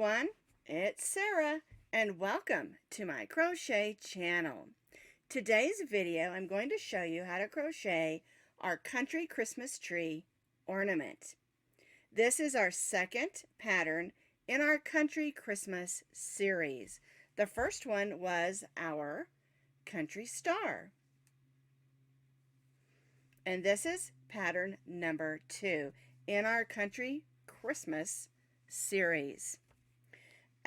everyone, it's Sarah and welcome to my crochet channel. Today's video I'm going to show you how to crochet our country Christmas tree ornament. This is our second pattern in our country Christmas series. The first one was our country star. And this is pattern number 2 in our country Christmas series.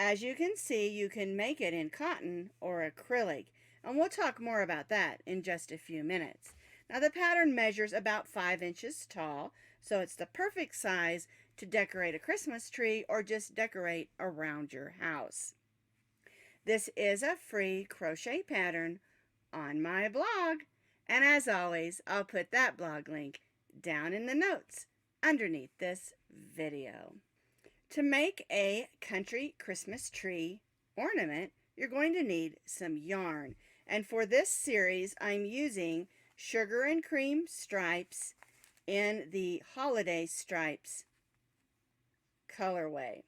As you can see, you can make it in cotton or acrylic, and we'll talk more about that in just a few minutes. Now the pattern measures about 5 inches tall, so it's the perfect size to decorate a Christmas tree or just decorate around your house. This is a free crochet pattern on my blog, and as always, I'll put that blog link down in the notes underneath this video. To make a country Christmas tree ornament, you're going to need some yarn. And for this series, I'm using Sugar and Cream Stripes in the Holiday Stripes colorway.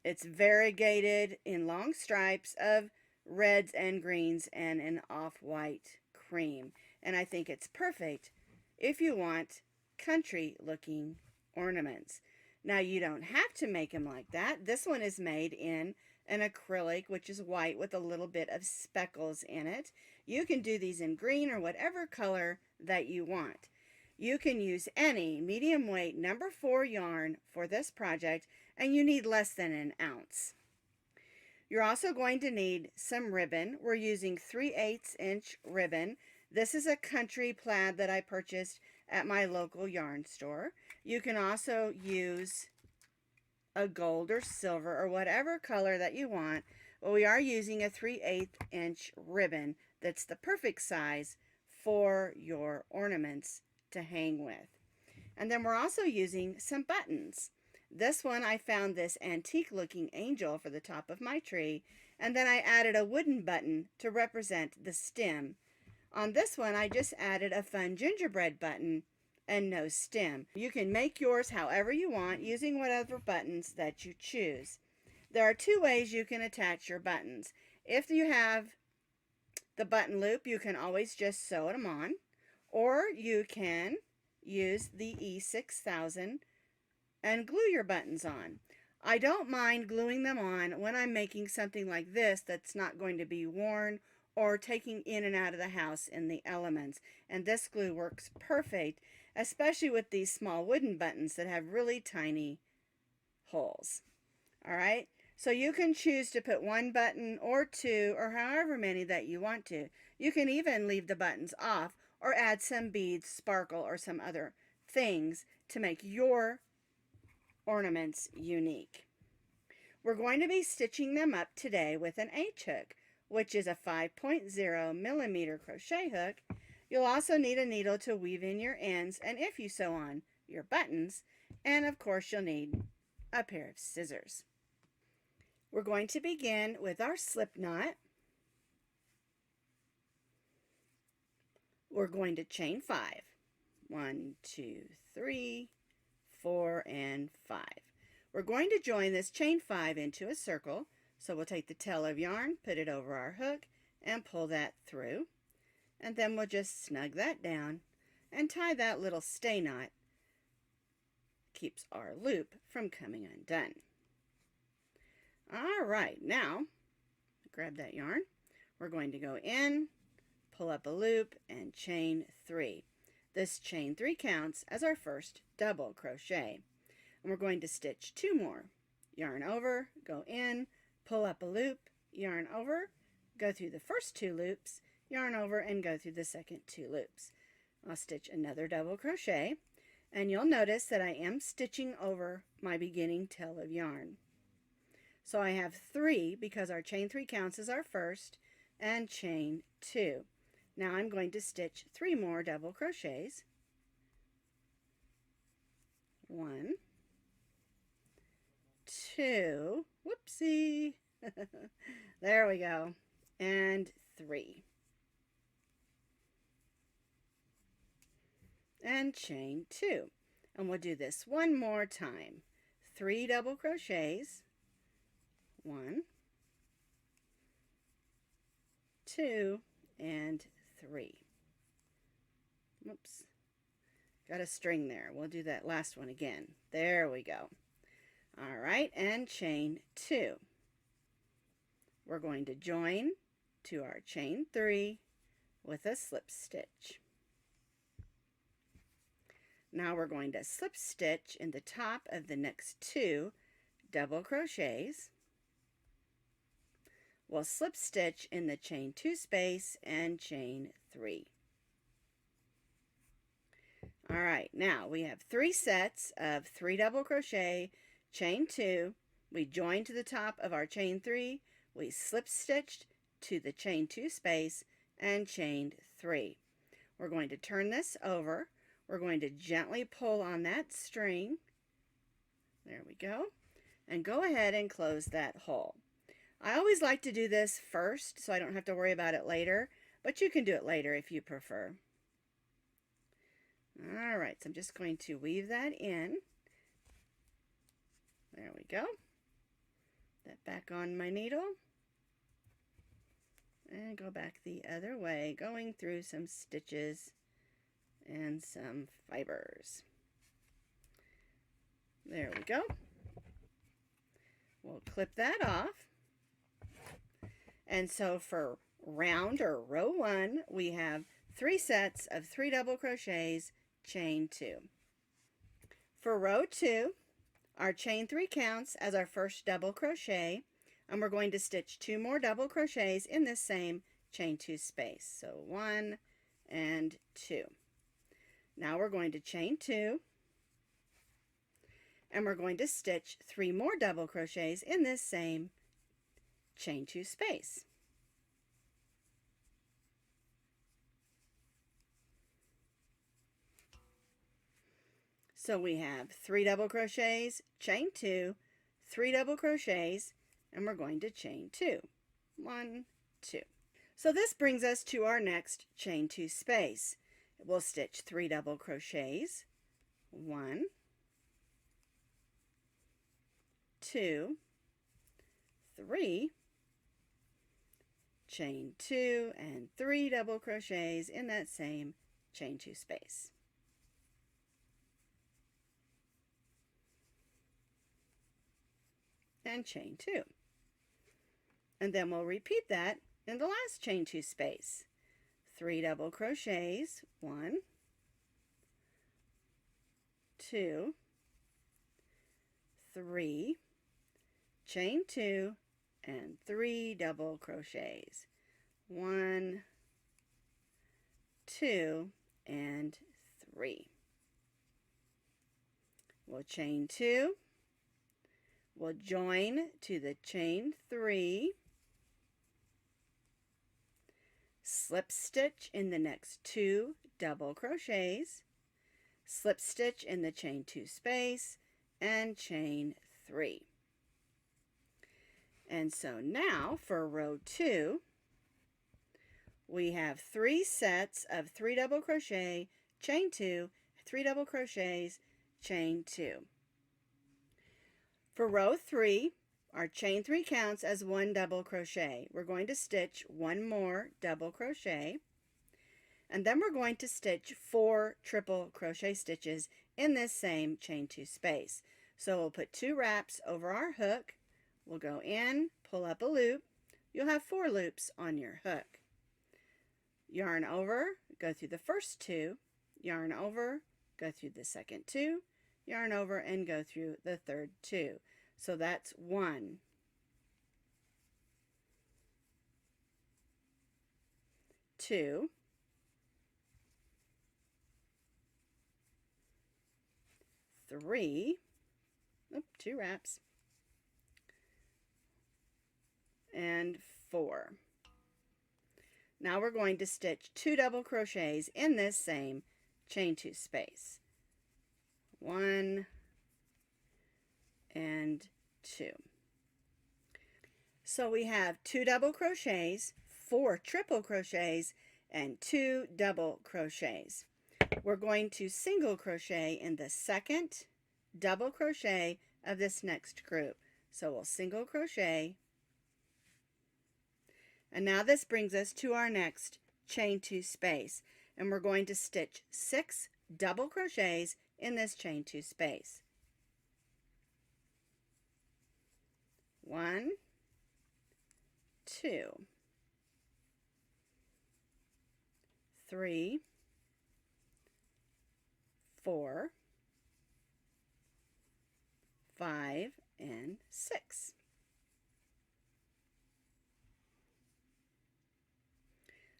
It's variegated in long stripes of reds and greens and an off-white cream. And I think it's perfect if you want country-looking ornaments. Now, you don't have to make them like that. This one is made in an acrylic, which is white with a little bit of speckles in it. You can do these in green or whatever color that you want. You can use any medium weight number 4 yarn for this project, and you need less than an ounce. You're also going to need some ribbon. We're using 3/8 inch ribbon. This is a country plaid that I purchased at my local yarn store. You can also use a gold or silver or whatever color that you want, but we are using a 3/8 inch ribbon that's the perfect size for your ornaments to hang with. And then we're also using some buttons. This one, I found this antique looking angel for the top of my tree, and then I added a wooden button to represent the stem. On this one, I just added a fun gingerbread button and no stem. You can make yours however you want using whatever buttons that you choose. There are 2 ways you can attach your buttons. If you have the button loop, you can always just sew them on, or you can use the E6000 and glue your buttons on. I don't mind gluing them on when I'm making something like this that's not going to be worn or taking in and out of the house in the elements. And this glue works perfect, especially with these small wooden buttons that have really tiny holes. All right, so you can choose to put 1 button or 2 or however many that you want to. You can even leave the buttons off or add some beads, sparkle, or some other things to make your ornaments unique. We're going to be stitching them up today with an H hook, which is a 5.0 millimeter crochet hook. You'll also need a needle to weave in your ends, and if you sew on your buttons, and of course you'll need a pair of scissors. We're going to begin with our slip knot. We're going to chain 5. 1, 2, 3, 4, and 5. We're going to join this chain 5 into a circle. So we'll take the tail of yarn, put it over our hook, and pull that through. And then we'll just snug that down and tie that little stay knot. Keeps our loop from coming undone. All right, now grab that yarn. We're going to go in, pull up a loop, and chain 3. This chain 3 counts as our first double crochet. And we're going to stitch 2 more. Yarn over, go in, pull up a loop, yarn over, go through the first 2 loops, yarn over, and go through the second 2 loops. I'll stitch another double crochet, and you'll notice that I am stitching over my beginning tail of yarn. So I have 3 because our chain 3 counts as our first, and chain 2. Now I'm going to stitch 3 more double crochets. 1, 2, whoopsie, there we go, and 3. And chain 2. And we'll do this one more time. 3 double crochets, 1, 2, and 3. Oops, got a string there. We'll do that last one again. There we go. All right, and chain 2. We're going to join to our chain 3 with a slip stitch. Now we're going to slip stitch in the top of the next 2 double crochets. We'll slip stitch in the chain 2 space and chain 3. All right, now we have 3 sets of 3 double crochet, chain 2, we joined to the top of our chain 3, we slip stitched to the chain 2 space and chained 3. We're going to turn this over. We're going to gently pull on that string. There we go. And go ahead and close that hole. I always like to do this first so I don't have to worry about it later, but you can do it later if you prefer. All right, so I'm just going to weave that in. There we go. That back on my needle. And go back the other way, going through some stitches and some fibers. There we go. We'll clip that off. And so for round or row 1, we have 3 sets of 3 double crochets, chain 2. For row 2, our chain 3 counts as our first double crochet, and we're going to stitch 2 more double crochets in this same chain 2 space. So 1 and 2. Now we're going to chain 2, and we're going to stitch 3 more double crochets in this same chain 2 space. So we have 3 double crochets, chain 2, 3 double crochets, and we're going to chain 2. 1, 2. So this brings us to our next chain 2 space. We'll stitch 3 double crochets, 1, 2, 3, chain 2, and 3 double crochets in that same chain 2 space. And chain 2. And then we'll repeat that in the last chain 2 space. 3 double crochets, 1, 2, 3, chain 2, and 3 double crochets. 1, 2, and 3. We'll chain 2. We'll join to the chain 3, slip stitch in the next 2 double crochets, slip stitch in the chain 2 space, and chain 3. And so now for row 2, we have 3 sets of 3 double crochet, chain 2, 3 double crochets, chain 2. For row 3, our chain 3 counts as 1 double crochet. We're going to stitch 1 more double crochet, and then we're going to stitch 4 triple crochet stitches in this same chain 2 space. So we'll put 2 wraps over our hook. We'll go in, pull up a loop. You'll have 4 loops on your hook. Yarn over, go through the first 2, yarn over, go through the second 2, yarn over, and go through the third 2. So that's 1, 2, 3, 2 wraps, and 4. Now we're going to stitch 2 double crochets in this same chain 2 space. 1 and 2. So we have 2 double crochets, 4 triple crochets, and 2 double crochets. We're going to single crochet in the second double crochet of this next group. So we'll single crochet. And now this brings us to our next chain 2 space. And we're going to stitch 6 double crochets in this chain 2 space. 1, 2, 3, 4, 5, and 6.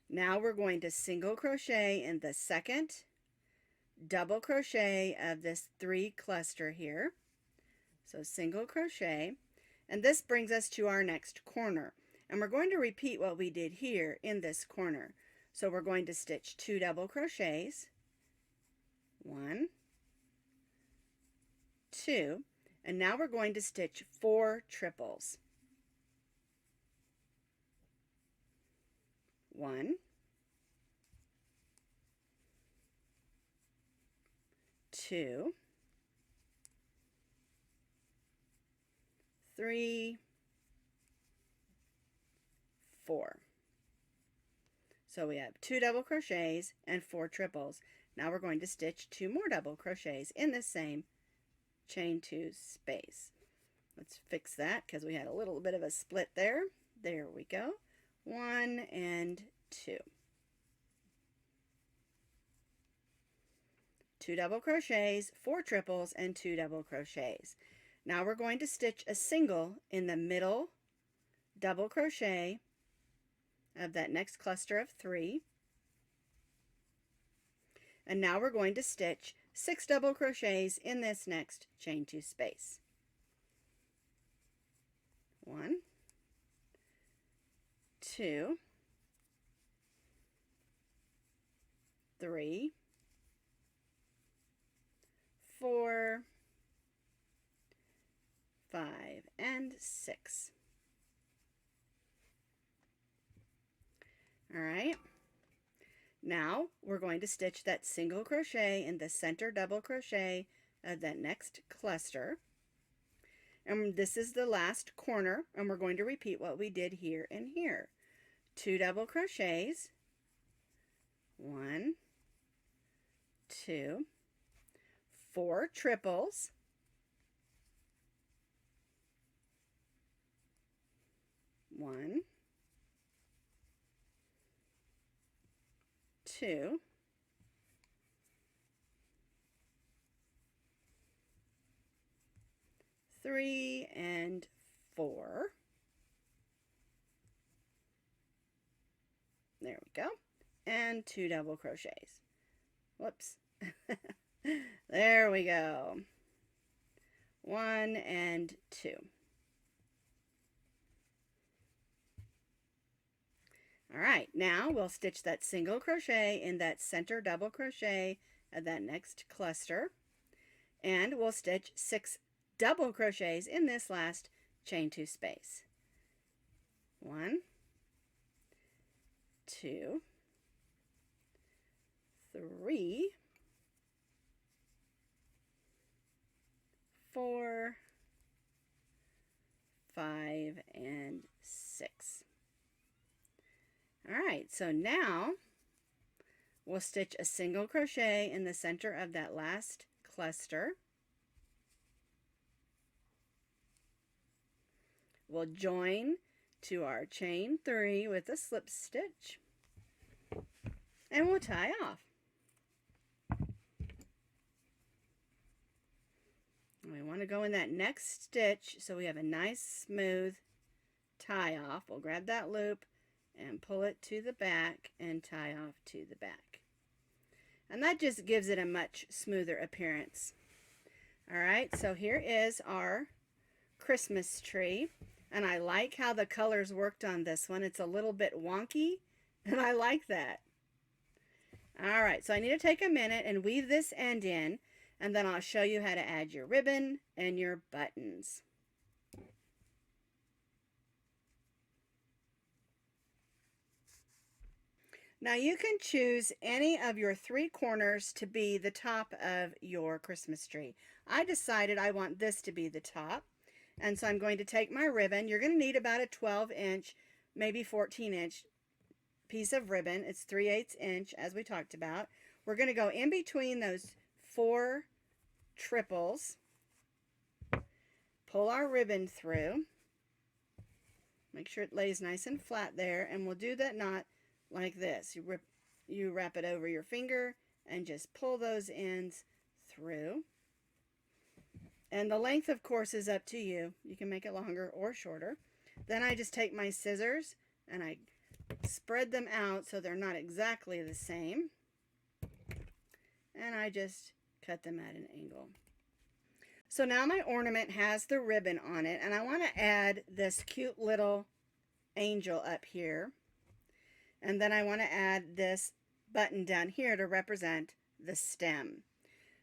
Now we're going to single crochet in the second double crochet of this 3 cluster here. So single crochet, and this brings us to our next corner. And we're going to repeat what we did here in this corner. So we're going to stitch 2 double crochets, 1, 2, and now we're going to stitch 4 triples. 1, 2, 3, 4. So we have 2 double crochets and 4 triples. Now we're going to stitch 2 more double crochets in the same chain 2 space. Let's fix that because we had a little bit of a split there. There we go. 1 and 2. 2 double crochets, 4 triples, and 2 double crochets. Now we're going to stitch a single in the middle double crochet of that next cluster of 3. And now we're going to stitch 6 double crochets in this next chain 2 space. 1, 2, 3, 4, 5, and 6. All right. Now we're going to stitch that single crochet in the center double crochet of that next cluster. And this is the last corner, and we're going to repeat what we did here and here. 2 double crochets, 1, 2, 4 triples, 1, 2, 3, and 4. There we go. And 2 double crochets. Whoops. There we go. 1 and 2. All right, now we'll stitch that single crochet in that center double crochet of that next cluster, and we'll stitch 6 double crochets in this last chain 2 space. 1, 2, 3, 4, 5, and 6. All right, so now we'll stitch a single crochet in the center of that last cluster. We'll join to our chain 3 with a slip stitch, and we'll tie off. We want to go in that next stitch so we have a nice smooth tie off. We'll grab that loop and pull it to the back and tie off to the back. And that just gives it a much smoother appearance. All right, so here is our Christmas tree. And I like how the colors worked on this one. It's a little bit wonky, and I like that. All right, so I need to take a minute and weave this end in, and then I'll show you how to add your ribbon and your buttons. Now you can choose any of your 3 corners to be the top of your Christmas tree. I decided I want this to be the top. And so I'm going to take my ribbon. You're going to need about a 12-inch, maybe 14-inch piece of ribbon. It's 3/8 inch, as we talked about. We're going to go in between those 4 triples, pull our ribbon through, make sure it lays nice and flat there, and we'll do that knot like this. You wrap it over your finger and just pull those ends through. And the length, of course, is up to you. You can make it longer or shorter. Then I just take my scissors and I spread them out so they're not exactly the same. And I just cut them at an angle. So now my ornament has the ribbon on it, and I want to add this cute little angel up here. And then I want to add this button down here to represent the stem.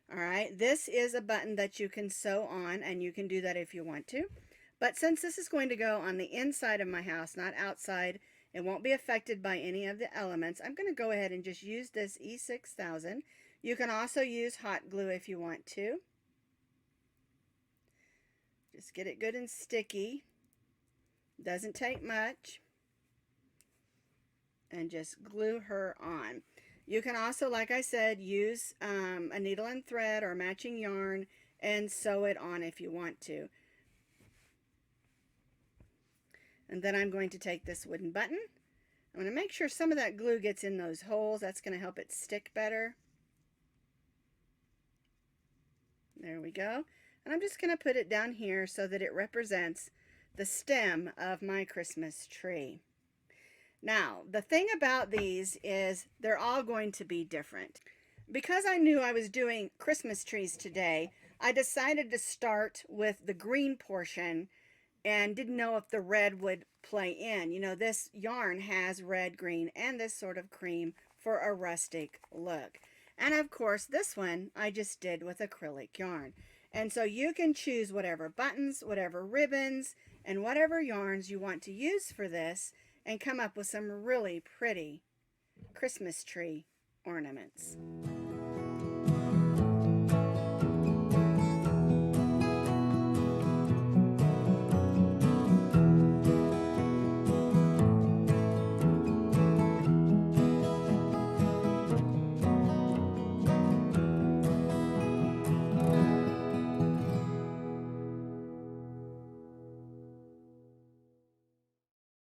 All right, this is a button that you can sew on, and you can do that if you want to. But since this is going to go on the inside of my house, not outside, it won't be affected by any of the elements. I'm going to go ahead and just use this E6000. You can also use hot glue if you want to. Just get it good and sticky. Doesn't take much. And just glue her on. You can also, like I said, use a needle and thread or matching yarn and sew it on if you want to. And then I'm going to take this wooden button. I'm going to make sure some of that glue gets in those holes. That's going to help it stick better. There we go. And I'm just going to put it down here so that it represents the stem of my Christmas tree. Now, the thing about these is they're all going to be different. Because I knew I was doing Christmas trees today, I decided to start with the green portion and didn't know if the red would play in. You know, this yarn has red, green, and this sort of cream for a rustic look. And of course, this one I just did with acrylic yarn. And so you can choose whatever buttons, whatever ribbons, and whatever yarns you want to use for this and come up with some really pretty Christmas tree ornaments.